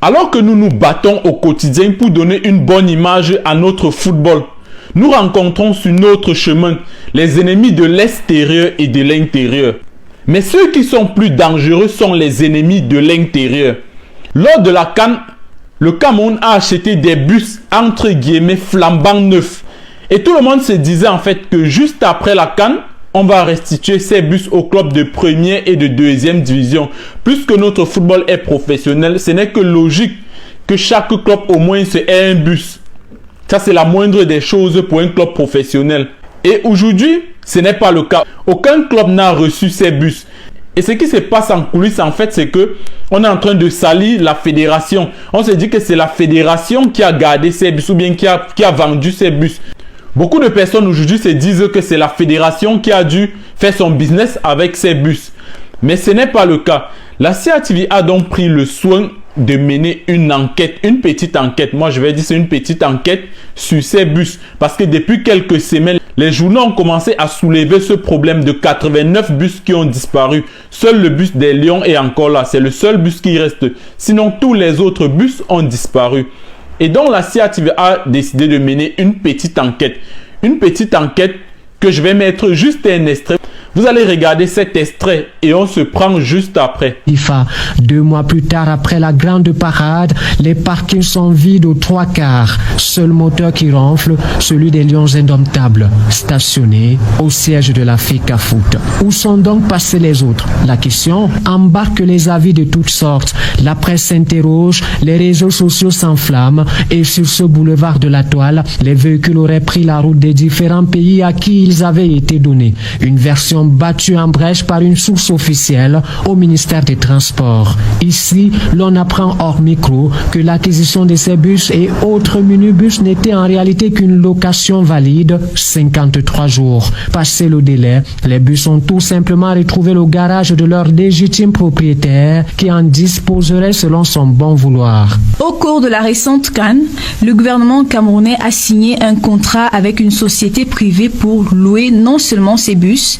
Alors que nous nous battons au quotidien pour donner une bonne image à notre football, nous rencontrons sur notre chemin les ennemis de l'extérieur et de l'intérieur. Mais ceux qui sont plus dangereux sont les ennemis de l'intérieur. Lors de la CAN, le Cameroun a acheté des bus entre guillemets flambant neufs. Et tout le monde se disait en fait que juste après la CAN, on va restituer ces bus aux clubs de première et de deuxième division. Puisque notre football est professionnel, ce n'est que logique que chaque club au moins ait un bus. Ça, c'est la moindre des choses pour un club professionnel. Et aujourd'hui, ce n'est pas le cas. Aucun club n'a reçu ces bus. Et ce qui se passe en coulisses, en fait, c'est que on est en train de salir la fédération. On se dit que c'est la fédération qui a gardé ces bus ou bien qui a vendu ces bus. Beaucoup de personnes aujourd'hui se disent que c'est la fédération qui a dû faire son business avec ces bus. Mais ce n'est pas le cas. La CATV a donc pris le soin de mener une enquête, une petite enquête. Moi, je vais dire c'est une petite enquête sur ces bus. Parce que depuis quelques semaines, les journaux ont commencé à soulever ce problème de 89 bus qui ont disparu. Seul le bus des Lions est encore là. C'est le seul bus qui reste. Sinon, tous les autres bus ont disparu. Et donc, la CATV a décidé de mener une petite enquête. Une petite enquête que je vais mettre juste un extrait. Vous allez regarder cet extrait et on se prend juste après. FIFA, 2 mois plus tard, après la grande parade, les parkings sont vides aux 3/4. Seul moteur qui ronfle, celui des Lions indomptables, stationné au siège de la FICA Foot. Où sont donc passés les autres? La question embarque les avis de toutes sortes. La presse s'interroge, les réseaux sociaux s'enflamment et sur ce boulevard de la toile, les véhicules auraient pris la route des différents pays à qui ils avaient été donnés. Une version battue en brèche par une source officielle au ministère des Transports. Ici, l'on apprend hors micro que l'acquisition de ces bus et autres minibus n'était en réalité qu'une location valide 53 jours. Passé le délai, les bus ont tout simplement retrouvé le garage de leur légitime propriétaire qui en disposerait selon son bon vouloir. Au cours de la récente CAN, le gouvernement camerounais a signé un contrat avec une société privée pour louer non seulement ces bus,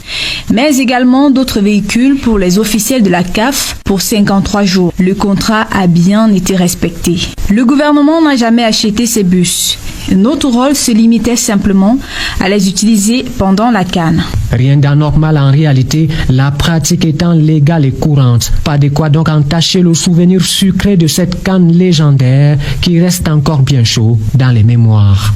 mais également d'autres véhicules pour les officiels de la CAF pour 53 jours. Le contrat a bien été respecté. Le gouvernement n'a jamais acheté ces bus. Notre rôle se limitait simplement à les utiliser pendant la CAN. Rien d'anormal en réalité, la pratique étant légale et courante. Pas de quoi donc entacher le souvenir sucré de cette CAN légendaire qui reste encore bien chaud dans les mémoires.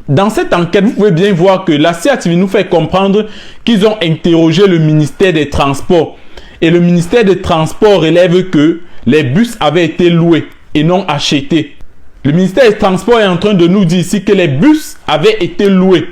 Dans cette enquête, vous pouvez bien voir que la CATV nous fait comprendre qu'ils ont interrogé le ministère des Transports. Et le ministère des Transports relève que les bus avaient été loués et non achetés. Le ministère des Transports est en train de nous dire ici que les bus avaient été loués.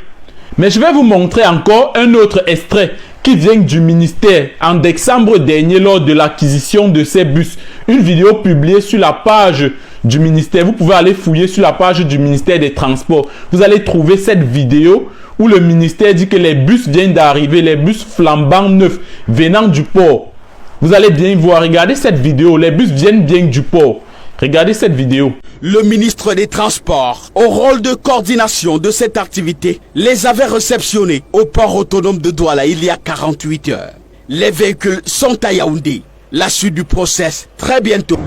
Mais je vais vous montrer encore un autre extrait qui vient du ministère en décembre dernier lors de l'acquisition de ces bus. Une vidéo publiée sur la page du ministère. Vous pouvez aller fouiller sur la page du ministère des Transports. Vous allez trouver cette vidéo où le ministère dit que les bus viennent d'arriver, les bus flambant neufs venant du port. Vous allez bien voir, regardez cette vidéo, les bus viennent bien du port. Regardez cette vidéo. Le ministre des Transports, au rôle de coordination de cette activité, les avait réceptionnés au port autonome de Douala il y a 48 heures. Les véhicules sont à Yaoundé. La suite du process, très bientôt.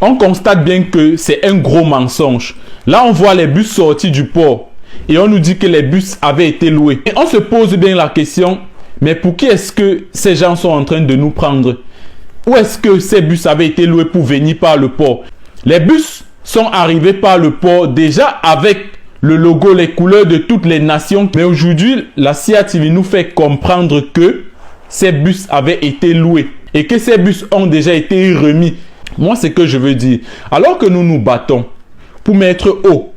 On constate bien que c'est un gros mensonge. Là, on voit les bus sortis du port et on nous dit que les bus avaient été loués. Et on se pose bien la question, mais pour qui est-ce que ces gens sont en train de nous prendre? Où est-ce que ces bus avaient été loués pour venir par le port? Les bus sont arrivés par le port déjà avec le logo, les couleurs de toutes les nations. Mais aujourd'hui, la CATV nous fait comprendre que ces bus avaient été loués et que ces bus ont déjà été remis. Moi, c'est ce que je veux dire. Alors que nous nous battons pour mettre haut,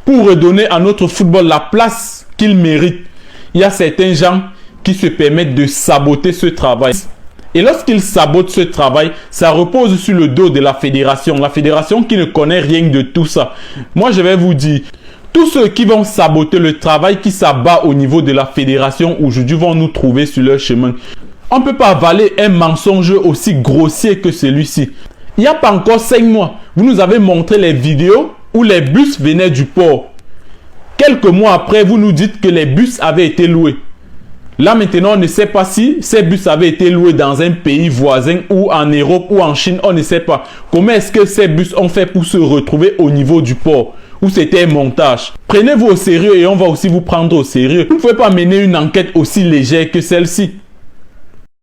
pour redonner à notre football la place qu'il mérite, il y a certains gens qui se permettent de saboter ce travail. Et lorsqu'ils sabotent ce travail, ça repose sur le dos de la fédération qui ne connaît rien de tout ça. Moi, je vais vous dire, tous ceux qui vont saboter le travail qui s'abat au niveau de la fédération aujourd'hui vont nous trouver sur leur chemin. On ne peut pas avaler un mensonge aussi grossier que celui-ci. Il n'y a pas encore 5 mois, vous nous avez montré les vidéos où les bus venaient du port. Quelques mois après, vous nous dites que les bus avaient été loués. Là maintenant, on ne sait pas si ces bus avaient été loués dans un pays voisin ou en Europe ou en Chine, on ne sait pas. Comment est-ce que ces bus ont fait pour se retrouver au niveau du port? Ou c'était un montage? Prenez-vous au sérieux et on va aussi vous prendre au sérieux. Vous ne pouvez pas mener une enquête aussi légère que celle-ci.